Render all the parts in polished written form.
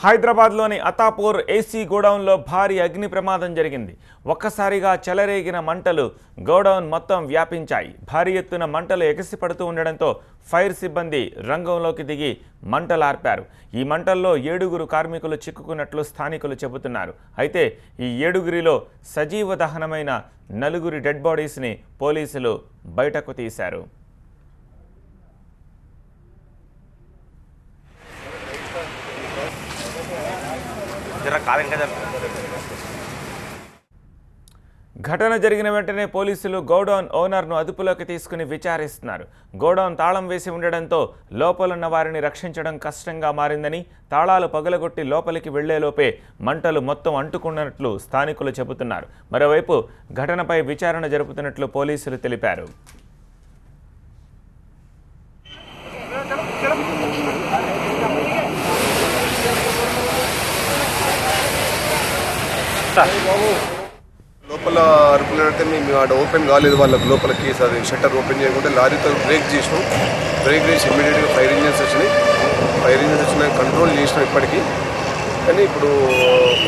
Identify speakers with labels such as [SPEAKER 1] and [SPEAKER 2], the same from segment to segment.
[SPEAKER 1] హైదరాబాద్లోని అతాపూర్ ఏసీ గోడౌన్లో భారీ అగ్ని ప్రమాదం జరిగింది. ఒక్కసారిగా చెలరేగిన మంటలు గోడౌన్ మొత్తం వ్యాపించాయి. భారీ ఎత్తున మంటలు ఎగసిపడుతూ ఉండడంతో ఫైర్ సిబ్బంది రంగంలోకి దిగి మంటలార్పారు. ఈ మంటల్లో 7 కార్మికులు చిక్కుకున్నట్లు స్థానికులు చెబుతున్నారు. అయితే ఈ 7 సజీవ దహనమైన 4 డెడ్ బాడీస్ని పోలీసులు బయటకు తీశారు. ఘటన జరిగిన వెంటనే పోలీసులు గోడౌన్ ఓనర్ను అదుపులోకి తీసుకుని విచారిస్తున్నారు. గోడౌన్ తాళం వేసి ఉండడంతో లోపలున్న వారిని రక్షించడం కష్టంగా మారిందని, తాళాలు పగలగొట్టి లోపలికి వెళ్లేలోపే మంటలు మొత్తం అంటుకున్నట్లు స్థానికులు చెబుతున్నారు. మరోవైపు ఘటనపై విచారణ జరుపుతున్నట్లు పోలీసులు తెలిపారు.
[SPEAKER 2] లోపల అరుపులంటే మేము ఆడ ఓపెన్ కాలేదు, వాళ్ళకి లోపల కేసు అది షట్టర్ ఓపెన్ చేయకుండా లారీతో బ్రేక్ చేసినాం. బ్రేక్ చేసి ఇమ్మీడియట్గా ఫైర్ ఇంజిన్స్ వచ్చినాయి. కంట్రోల్ చేసినాం ఇప్పటికీ. కానీ ఇప్పుడు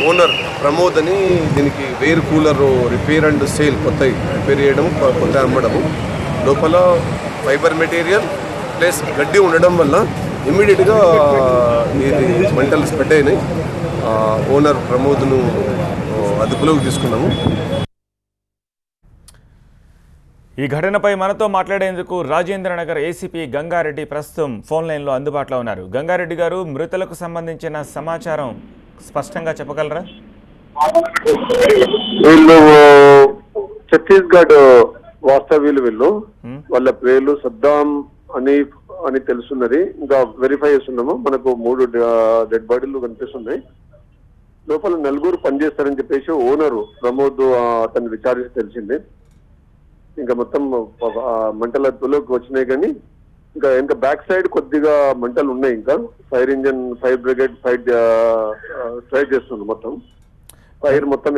[SPEAKER 2] ఓనర్ ప్రమోద్ అని దీనికి వేర్ కూలర్ రిపేర్ అండ్ సేల్ కొత్త రిపేర్ చేయడం, కొత్త అమ్మడము, లోపల ఫైబర్ మెటీరియల్ ప్లస్ గడ్డి ఉండడం వల్ల ఇమ్మీడియట్గా ఇది మంటలు స్ప్రెడ్ అయినాయి. ఓనర్ ప్రమోద్ను అదుపులోకి తీసుకున్నాము.
[SPEAKER 1] ఈ ఘటనపై మనతో మాట్లాడేందుకు రాజేంద్రనగర్ ఏసీపీ గంగారెడ్డి ప్రస్తుతం ఫోన్ లైన్లో అందుబాటులో ఉన్నారు. గంగారెడ్డి గారు, మృతులకు సంబంధించిన సమాచారం స్పష్టంగా చెప్పగలరా?
[SPEAKER 3] వీళ్ళు ఛత్తీస్గఢ్ వాస్తవ్యులు. వాళ్ళ పేర్లు సద్దాం అని తెలుసున్నది. ఇంకా వెరిఫై చేస్తున్నాము. మనకు 3 డెడ్ బాడీలు కనిపిస్తున్నాయి. లోపల 4 పనిచేస్తారని చెప్పేసి ఓనరు ప్రమోద్ అతన్ని విచారించి తెలిసింది. ఇంకా మొత్తం మంటల అదుపులోకి వచ్చినాయి. కానీ ఇంకా బ్యాక్ సైడ్ కొద్దిగా మంటలు ఉన్నాయి. ఇంకా ఫైర్ బ్రిగేడ్ ట్రై చేస్తుంది. మొత్తం ఫైర్ మొత్తం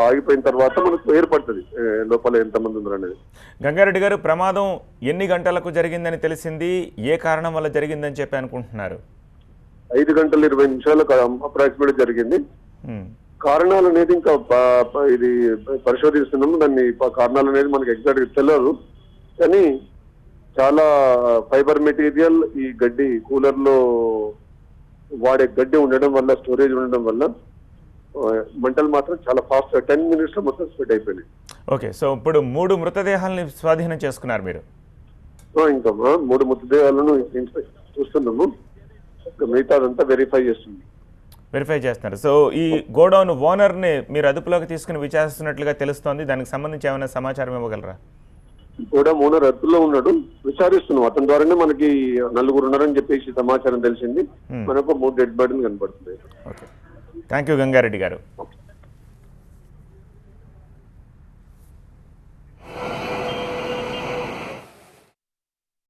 [SPEAKER 3] ఆగిపోయిన తర్వాత మనకు ఏర్పడుతుంది లోపల ఎంతమంది ఉన్నారు అనేది.
[SPEAKER 1] గంగారెడ్డి గారు, ప్రమాదం ఎన్ని గంటలకు జరిగిందని తెలిసింది? ఏ కారణం వల్ల జరిగిందని చెప్పి అనుకుంటున్నారు?
[SPEAKER 3] 5 గంటల 20 నిమిషాలకు అప్రాక్సిమేట్ జరిగింది. కారణాలు అనేది ఇంకా ఇది పరిశోధిస్తున్నాము. దాన్ని కారణాలు అనేది మనకి ఎగ్జాక్ట్ గా తెలియదు. కానీ చాలా ఫైబర్ మెటీరియల్, ఈ గడ్డి కూలర్ లో వాడే గడ్డి ఉండడం వల్ల, స్టోరేజ్ ఉండడం వల్ల మంటలు మాత్రం చాలా ఫాస్ట్ 10 minutes లో మొత్తం స్ప్రెడ్ అయిపోయినాయి.
[SPEAKER 1] ఓకే, సో ఇప్పుడు 3 మృతదేహాలని స్వాధీనం చేసుకున్నారు మీరు?
[SPEAKER 3] ఇంకా 3 మృతదేహాలను చూస్తున్నాము. మిగతాదంతా వెరిఫై చేస్తున్నారు.
[SPEAKER 1] సో ఈ గోడౌన్ ఓనర్ని మీరు అదుపులోకి తీసుకుని విచారిస్తున్నట్లుగా తెలుస్తోంది. దానికి సంబంధించి ఏమైనా సమాచారం ఇవ్వగలరా?
[SPEAKER 3] గోడౌన్ ఓనర్ అదుపులో ఉన్నాడు, విచారిస్తున్నాం. అతని ద్వారానే మనకి 4 ఉన్నారని చెప్పేసి సమాచారం తెలిసింది. మనకు 3 డెడ్ బాడీలు కనపడుతుంది.
[SPEAKER 1] ఓకే, థ్యాంక్ యూ గంగారెడ్డి గారు.